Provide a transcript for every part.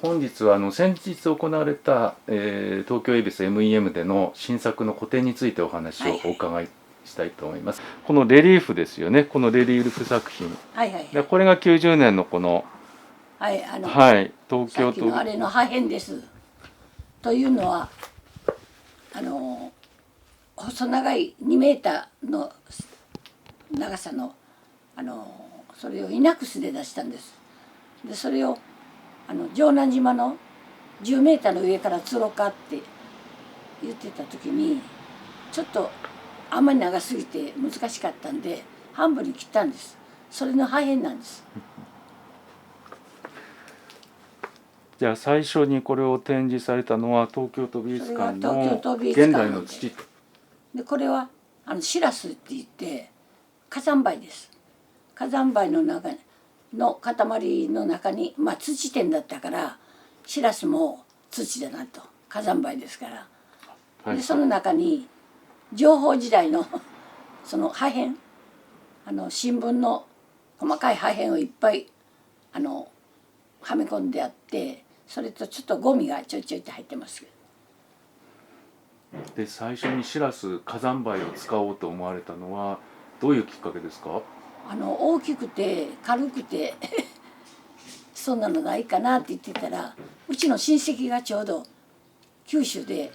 本日は先日行われた、東京恵比寿 MEM での新作の個展についてお話をお伺いしたいと思います。このレリーフですよね。このレリーフ作品。でこれが90年のこの、東京都。あれの破片です。というのは細長い2メーターの長さのそれをイナクスで出したんです。でそれを城南島の10メーターの上から釣ろうかって言ってた時にちょっとあんまり長すぎて難しかったんで半分に切ったんです。それの破片なんです。じゃあ最初にこれを展示されたのは東京都美術館の現代の土でこれはシラスって言って火山灰です。火山灰の中の塊の中に土点だったからシラスも土だなと火山灰ですから、でその中に情報時代のその破片新聞の細かい破片をいっぱいはめ込んであって、それとちょっとゴミがちょいちょいって入ってます。で最初にシラス火山灰を使おうと思われたのはどういうきっかけですか？大きくて軽くてそんなのないかなって言ってたら、うちの親戚がちょうど九州で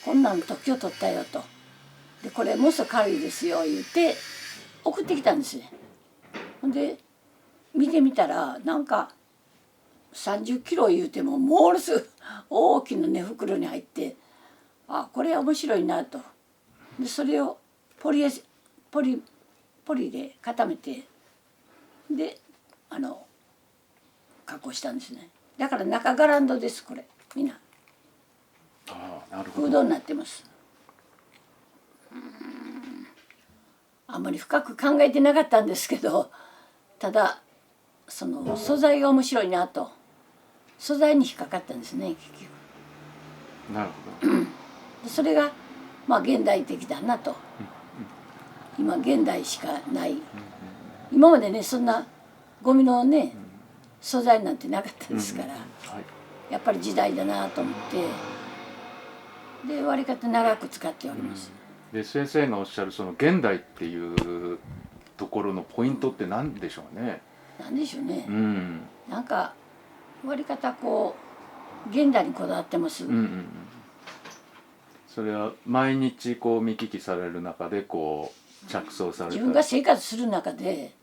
こんなの特許取ったよと。でこれもっと軽いですよ言って送ってきたんですね。ほんで見てみたらなんか30キロ言うてもものすごい大きな寝袋に入って、あこれ面白いなと。でそれをポリで固めてで加工したんですね。だから中ガランドですこれみんな。なるほど。フードになってます。あんまり深く考えてなかったんですけど、ただその素材が面白いなと、素材に引っかかったんですね結局。なるほど。それが現代的だなと。今現代しかない。今までねそんなゴミのね素材なんてなかったですから、やっぱり時代だなと思ってで割り方長く使っております。で先生がおっしゃるその現代っていうところのポイントって何でしょうね。何でしょうね。なんか割り方こう現代にこだわってます。それは毎日こう見聞きされる中でこう着想された。自分が生活する中で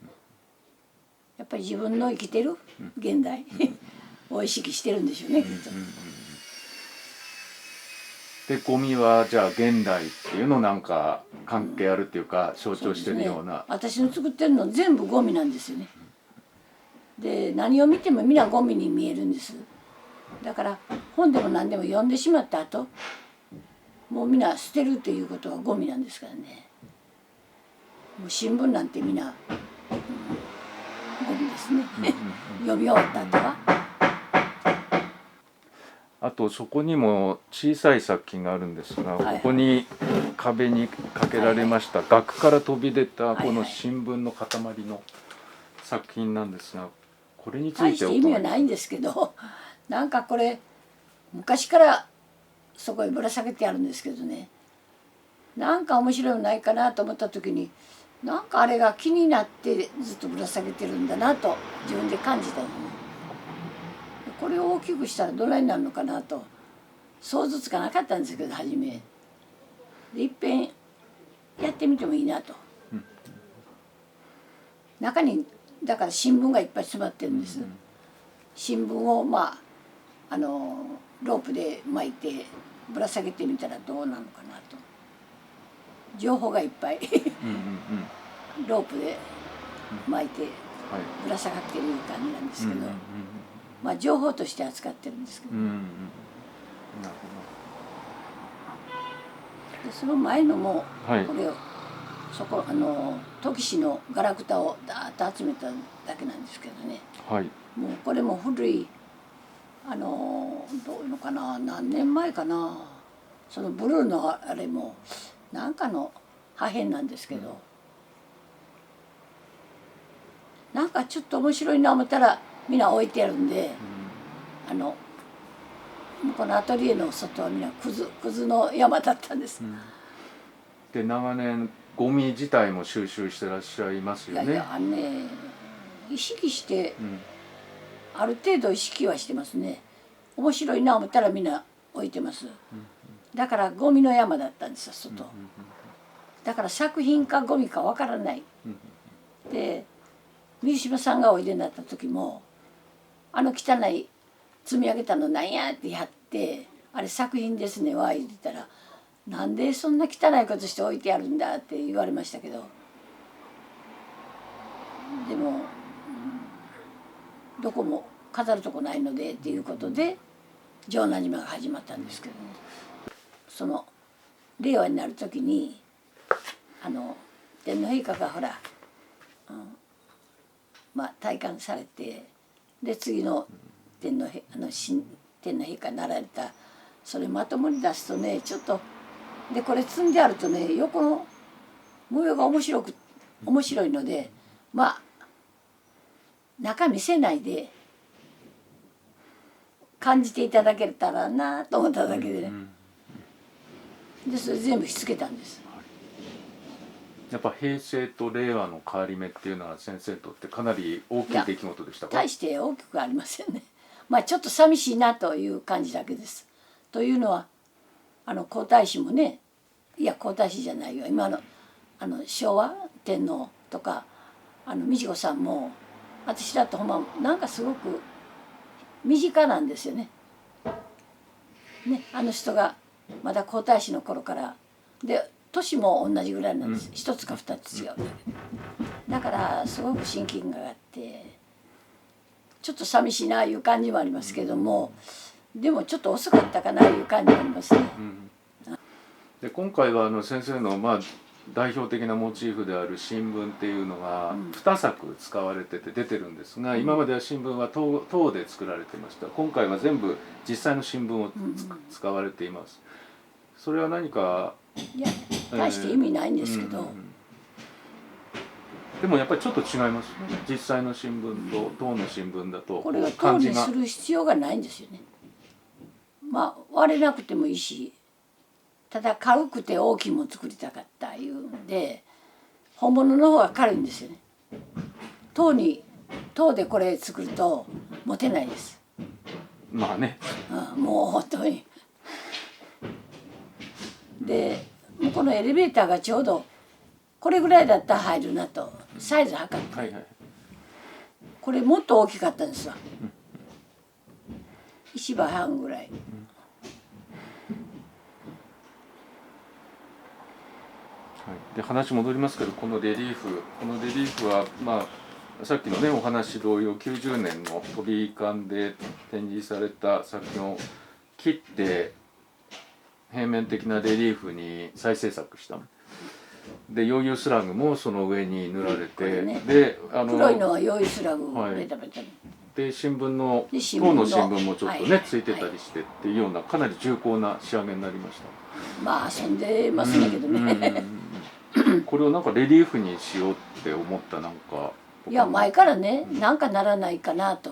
やっぱり自分の生きてる現代を意識してるんでしょうねきっと。でゴミはじゃあ現代っていうのなんか関係あるっていうか象徴してるような。私の作ってるの全部ゴミなんですよね。で何を見ても皆ゴミに見えるんです。だから本でも何でも読んでしまった後もう皆捨てるっていうことはゴミなんですからね。もう新聞なんて皆、ゴミですね読み終わった後は。あとそこにも小さい作品があるんですが、ここに壁にかけられました額から飛び出たこの新聞の塊の作品なんですが、これについて大して意味はないんですけど、なんかこれ昔からそこへぶら下げてあるんですけどね、なんか面白いのないかなと思った時になんかあれが気になってずっとぶら下げてるんだなと自分で感じたのね。これを大きくしたらどないになるのかなと想像つかなかったんですけど初めでいっぺんやってみてもいいなと。中にだから新聞がいっぱい詰まってるんです。新聞をロープで巻いてぶら下げてみたらどうなのかなと。情報がいっぱいロープで巻いてぶら下がってる感じなんですけど、情報として扱ってるんですけど、でその前のもこれをそこ土岐市のガラクタをダーッと集めただけなんですけどね、もうこれも古いどういうのかな、何年前かな、そのブルーのあれもなんかの破片なんですけど、なんかちょっと面白いな思ったらみんな置いてあるんで、このアトリエの外はみんなくずの山だったんです。で長年ゴミ自体も収集してらっしゃいますよね。いや意識して、ある程度意識はしてますね。面白いな思ったらみんな置いてます。だからゴミの山だったんですよ外。だから作品かゴミかわからない。で水島さんがおいでになった時も汚い積み上げたのなんやってやってあれ作品ですねわ言ってたらなんでそんな汚いことして置いてあるんだって言われましたけどでもどこも飾るとこないのでっていうことで城南島が始まったんですけどね。その令和になる時に天皇陛下がほら、戴冠されてで次の新天皇陛下になられたそれまともに出すとねちょっとでこれ積んであるとね横の模様が面白いので中見せないで感じていただけたらなと思っただけでね、でそれ全部しつけたんです。やっぱ平成と令和の変わり目っていうのは先生にとってかなり大きい出来事でしたか？大して大きくありませんね。ちょっと寂しいなという感じだけです。というのは皇太子もね皇太子じゃないよ今の昭和天皇とか美智子さんも私だとほんまなんかすごく身近なんですよね。人がまだ皇太子の頃からで年も同じぐらいなんです、一つか二つ違うだけだからすごく親近感があってちょっと寂しいないう感じもありますけどもでもちょっと遅かったかないう感じもありますね。で今回は先生の代表的なモチーフである新聞っていうのが2作使われてて出てるんですが、今までは新聞は陶で作られていました。今回は全部実際の新聞を使われています。それは何か大して意味ないんですけど、でもやっぱりちょっと違いますね。実際の新聞と陶の新聞だとこれは陶にする必要がないんですよね。割れなくてもいいしただ軽くて大きいもの作りたかったいうんで本物の方が軽いんですよね。陶でこれ作ると持てないです。もう本当に。でこのエレベーターがちょうどこれぐらいだったら入るなとサイズ測って、これもっと大きかったんですわ、1倍半ぐらい。で話戻りますけどこのレリーフはさっきのねお話同様90年の飛び館で展示された作品を切って平面的なレリーフに再制作したの。で溶融スラグもその上に塗られて、で黒いのは溶融スラグベタベタで新聞の当の新聞もちょっとねついてたりしてっていうようなかなり重厚な仕上げになりました。遊んでますんだけどね。これをなんかレリーフにしようって思った前からねなんかならないかなと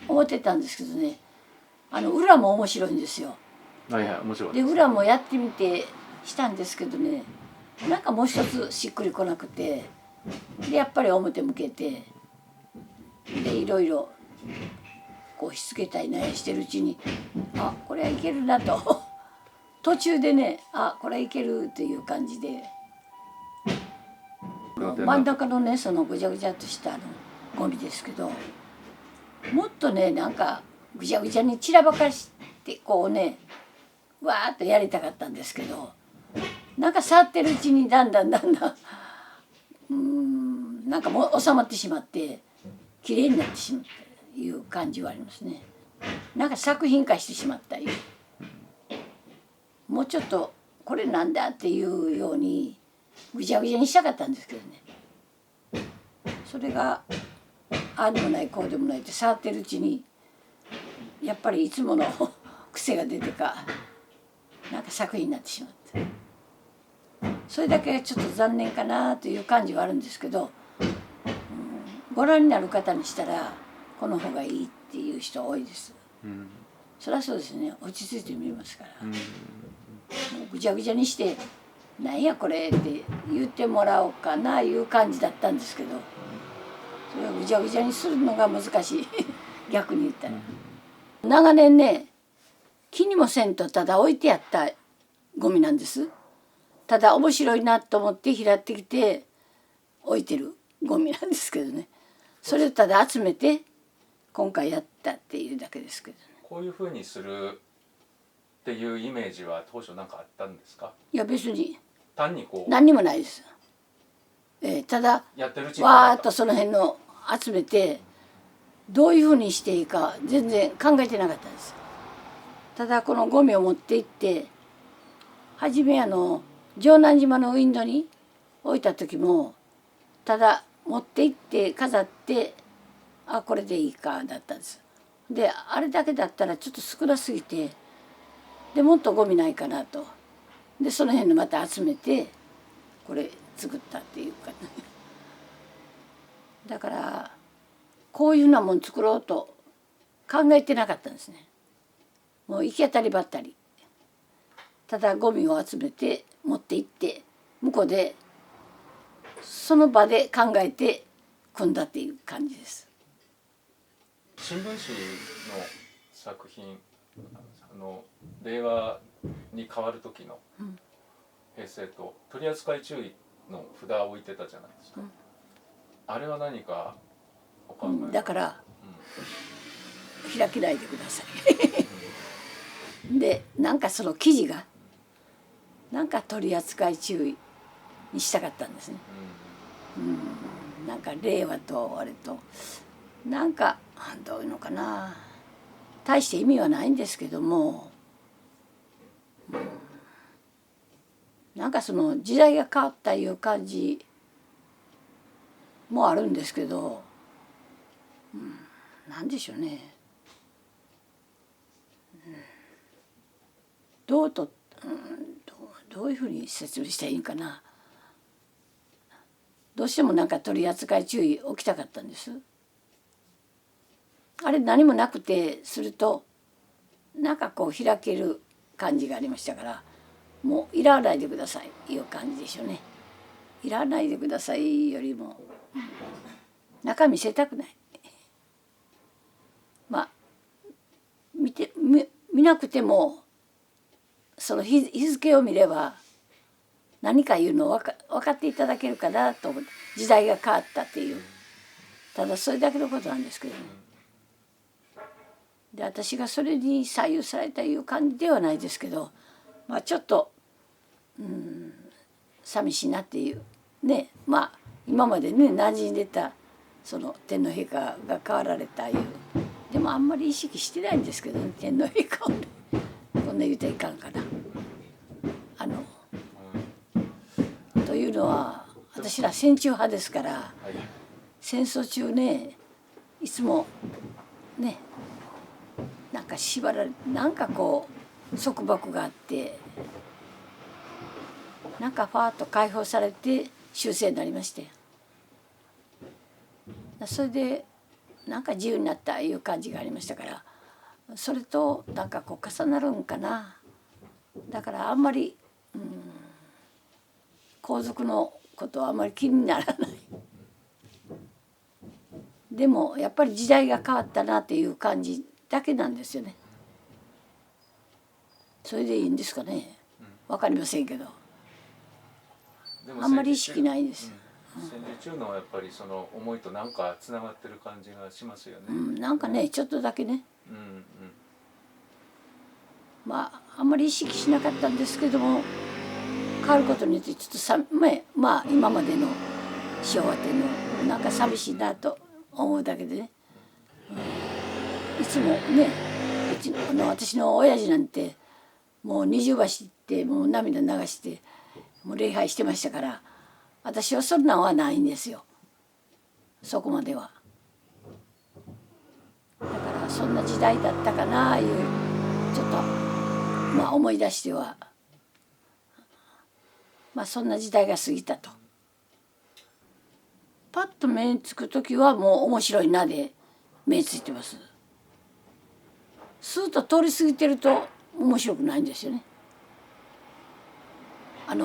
思ってたんですけどね裏も面白いんですよ。面白いで裏もやってみてしたんですけどねなんかもう一つしっくりこなくてでやっぱり表向けてでいろいろこうしつけたりねしてるうちにこれはいけるなと途中でねこれはいけるっていう感じで真ん中のねそのぐちゃぐちゃっとしたゴミですけどもっとねなんかぐちゃぐちゃに散らばかしてこうねわーっとやりたかったんですけどなんか触ってるうちにだんだんなんかもう収まってしまってきれいになってしまったいう感じはありますね。なんか作品化してしまったいうもうちょっとこれなんだっていうようにぐちゃぐちゃにしたかったんですけどねそれがああでもないこうでもないって触ってるうちにやっぱりいつもの癖が出てかなんか作品になってしまってそれだけちょっと残念かなという感じはあるんですけど、ご覧になる方にしたらこの方がいいっていう人多いです。そりゃそうですね、落ち着いて見ますから、うんもうぐちゃぐちゃにして「なんやこれ」って言ってもらおうかないう感じだったんですけど、それをぐちゃぐちゃにするのが難しい逆に言ったら。長年ね、気にもせんとただ置いてあったゴミなんです。ただ面白いなと思って拾ってきて置いてるゴミなんですけどね、それをただ集めて今回やったっていうだけですけどね。こういうふうにするっていうイメージは当初何かあったんですか？いや別に単にこう何にもないです。ただやってるうちにわーっとその辺の集めてどういうふうにしていいか全然考えてなかったんです。ただこのゴミを持って行って初め城南島のウィンドに置いた時もただ持って行って飾ってあこれでいいかだったんです。であれだけだったらちょっと少なすぎてでもっとゴミないかなとでその辺のまた集めてこれ作ったっていうか、ね、だからこういうふうなもん作ろうと考えてなかったんですね。もう行き当たりばったりただゴミを集めて持って行って向こうでその場で考えて組んだっていう感じです。新聞紙の作品令和に変わる時の平成と取り扱い注意の札を置いてたじゃないですか、あれは何かお考えだから、開けないでくださいでなんかその記事がなんか取り扱い注意にしたかったんですね。なんか令和とあれとなんかどういうのかな大して意味はないんですけども、なんかその時代が変わったいう感じもあるんですけど、なんでしょうね、どういうふうに説明したらいいんかな。どうしてもなんか取り扱い注意置きたかったんです。あれ何もなくてするとなんかこう開ける感じがありましたから、もういらないでくださいいう感じでしょうね。いらないでくださいよりも、中見せたくない。まあ見なくてもその日付を見れば何か言うのを分かっていただけるかなと思って、時代が変わったっていう、ただそれだけのことなんですけどね。で私がそれに左右されたいう感じではないですけど、まあちょっと寂しいなっていうね、まあ今までね馴染んでたその天皇陛下が変わられたいう、でもあんまり意識してないんですけどね、天皇陛下をね、こんな言うたらいかんから。というのは私ら戦中派ですから、戦争中ねいつもねなんか縛られなんかこう束縛があってなんかファーッと解放されて終戦になりまして、それでなんか自由になったいう感じがありましたから、それとなんかこう重なるんかな。だからあんまり皇族のことはあんまり気にならない。でもやっぱり時代が変わったなっていう感じだけなんですよね。それでいいんですかね、分かりませんけど、あんまり意識ないです。戦時中のやっぱりその思いとなんかつながってる感じがしますよね。なんかねちょっとだけね、まああんまり意識しなかったんですけども、変わることによってちょっとまあ今までの昭和天皇なんか寂しいなと思うだけでね、いつもね私の親父なんてもう二重橋行ってもう涙流してもう礼拝してましたから、私はそんなんはないんですよ、そこまでは。だからそんな時代だったかなあいうちょっとまあ思い出しては、まあそんな時代が過ぎたと。パッと目につく時はもう面白いなで目についてます。スーッと通り過ぎてると面白くないんですよね。道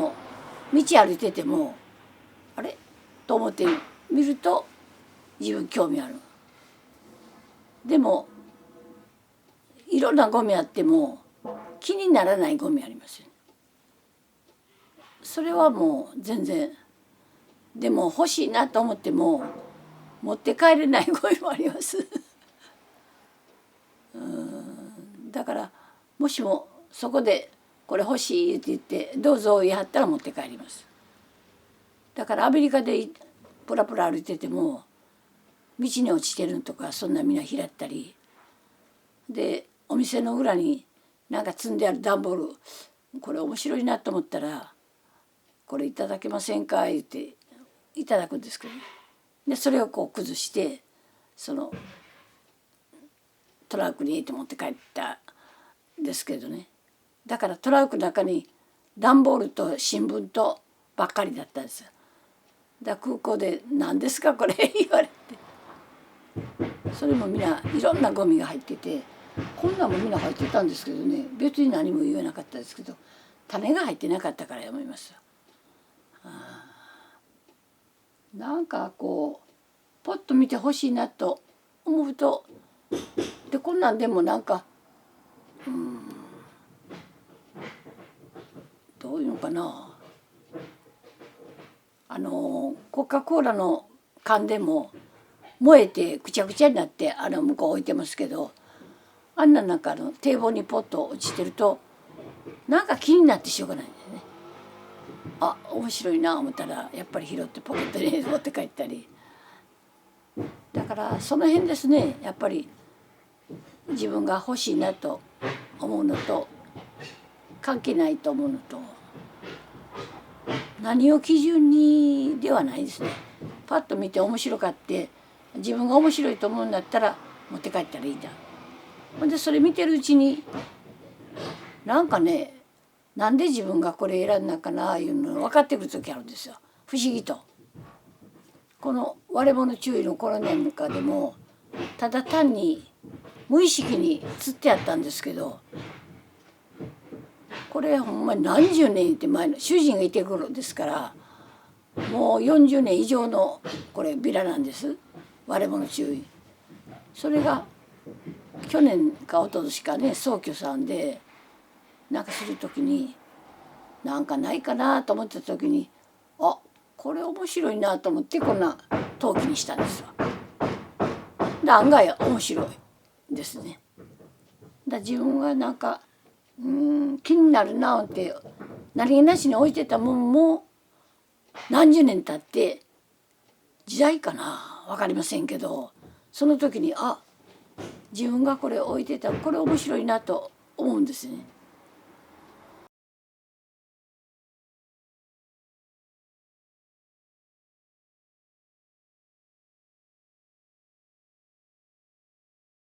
歩いててもあれと思って見ると自分興味ある。でもいろんなゴミあっても気にならないゴミありますよね。それはもう全然。でも欲しいなと思っても持って帰れないゴミもありますだからもしもそこでこれ欲しいって言ってどうぞ言い張ったら持って帰ります。だからアメリカでプラプラ歩いてても道に落ちてるのとかそんなみんな拾ったりで、お店の裏になんか積んである段ボールこれ面白いなと思ったらこれいただけませんか言っていただくんですけど、ね、でそれをこう崩してそのトラックに入れて持って帰ったんですけどね。だからトラックの中に段ボールと新聞とばっかりだったんですよ。だから空港で「何ですかこれ」言われて、それもみんないろんなゴミが入っててこんなんもみんな入ってたんですけどね、別に何も言えなかったですけど種が入ってなかったからやめますよ。なんかこうポッと見てほしいなと思うとでこんなんでもなんかどういうのかな、コカ・コーラの缶でも燃えてくちゃくちゃになって向こう置いてますけど、あんな中の堤防にポッと落ちてるとなんか気になってしょうがないんだよね。あ、面白いな思ったらやっぱり拾ってポケットに持って帰ったり。だからその辺ですね、やっぱり自分が欲しいなと思うのと関係ないと思うのと何を基準にではないですね。パッと見て面白かって自分が面白いと思うんだったら持って帰ったらいいんだ。ほんでそれ見てるうちになんかね、なんで自分がこれ選んだかないうの分かってくる時あるんですよ、不思議と。この割れ物注意のコロナ禍でもただ単に無意識に釣ってあったんですけど、これほんまに何十年って前の主人がいて頃ですからもう40年以上のこれビラなんです、割れ物注意。それが去年か一昨年かね葬儀さんでなんかする時になんかないかなと思った時にあ、これ面白いなと思ってこんな陶器にしたんですよ。で案外面白いですね。だ自分がなんか気になるなって何気なしに置いてたもんも何十年経って時代かな分かりませんけどその時にあ、自分がこれ置いてたこれ面白いなと思うんですね。